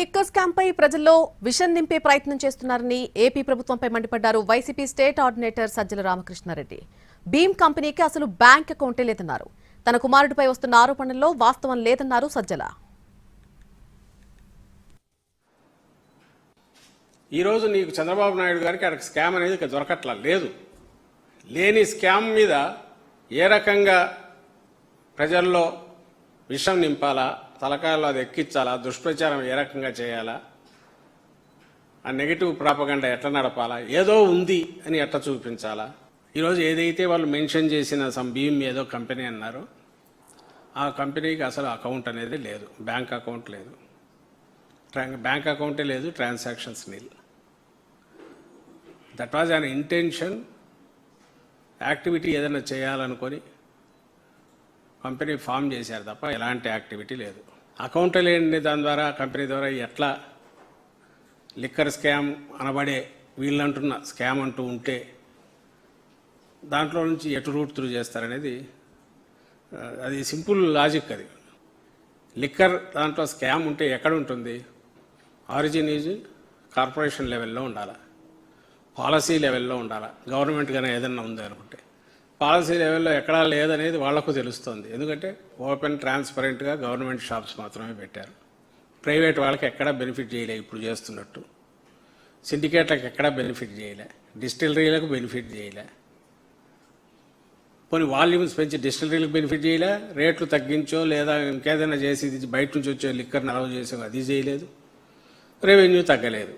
Liquor scam పై ప్రజల్లో విషం నింపే ప్రయత్నం చేస్తున్నారని ఏపీ ప్రభుత్వంపై మండిపడ్డారు వైసీపీ స్టేట్ ఆర్డినేటర్ సజ్జల రామకృష్ణారెడ్డి. భీమ్ కంపెనీకి అసలు బ్యాంక్ అకౌంటే లేదన్నారు. తన కుమారుడిపై వస్తున్న ఆరోపణల్లో వాస్తవం లేదన్నారు సజ్జల. ఈరోజు నీకు చంద్రబాబు నాయుడు గారికి అక్కడ స్కామ్ అనేది దొరకట్లా లేదు. లేని స్కామ్ మీద ఏ రకంగా ప్రజల్లో విషం నింపాలా, తలకాయల్లో అది ఎక్కించాలా, దుష్ప్రచారం ఏ రకంగా చేయాలా, ఆ నెగిటివ్ ప్రాపగండా ఎట్లా నడపాలా, ఏదో ఉంది అని ఎట్లా చూపించాలా. ఈరోజు ఏదైతే వాళ్ళు మెన్షన్ చేసిన భీమ్ ఏదో కంపెనీ అన్నారో ఆ కంపెనీకి అసలు అకౌంట్ అనేది లేదు, బ్యాంక్ అకౌంట్ లేదు, బ్యాంక్ అకౌంటే లేదు, transactions nil. That was an intention. Activity ఏదైనా చేయాలనుకొని కంపెనీ ఫామ్ చేశారు తప్ప ఎలాంటి యాక్టివిటీ లేదు. అకౌంట్ లేని దాని ద్వారా కంపెనీ ద్వారా ఎట్లా లిక్కర్ స్కామ్ అనబడే వీళ్ళంటున్న స్కామ్ అంటూ ఉంటే దాంట్లో నుంచి ఎటు రూట్ త్రూ చేస్తారనేది అది సింపుల్ లాజిక్. అది లిక్కర్ దాంట్లో స్కామ్ ఉంటే ఎక్కడ ఉంటుంది? ఆరిజిన్ ఈజ్ కార్పొరేషన్ లెవెల్లో ఉండాలి, పాలసీ లెవెల్లో ఉండాలి. గవర్నమెంట్ కానీ ఏదన్నా ఉంది అనుకుంటే పాలసీ లెవెల్లో ఎక్కడా లేదనేది వాళ్లకు తెలుస్తుంది. ఎందుకంటే ఓపెన్ ట్రాన్స్పరెంట్గా గవర్నమెంట్ షాప్స్ మాత్రమే పెట్టారు. ప్రైవేట్ వాళ్ళకి ఎక్కడా బెనిఫిట్ చేయలే, ఇప్పుడు చేస్తున్నట్టు. సిండికేట్లకు ఎక్కడా బెనిఫిట్ చేయలే, డిస్టిలరీలకు బెనిఫిట్ చేయలే. కొన్ని వాల్యూమ్స్ పెంచి డిస్టిలరీలకు బెనిఫిట్ చేయలే, రేట్లు తగ్గించో లేదా ఇంకేదైనా చేసి బయట నుంచి వచ్చే లిక్కర్ని అలౌ చేసో అది చేయలేదు, రెవెన్యూ తగ్గలేదు.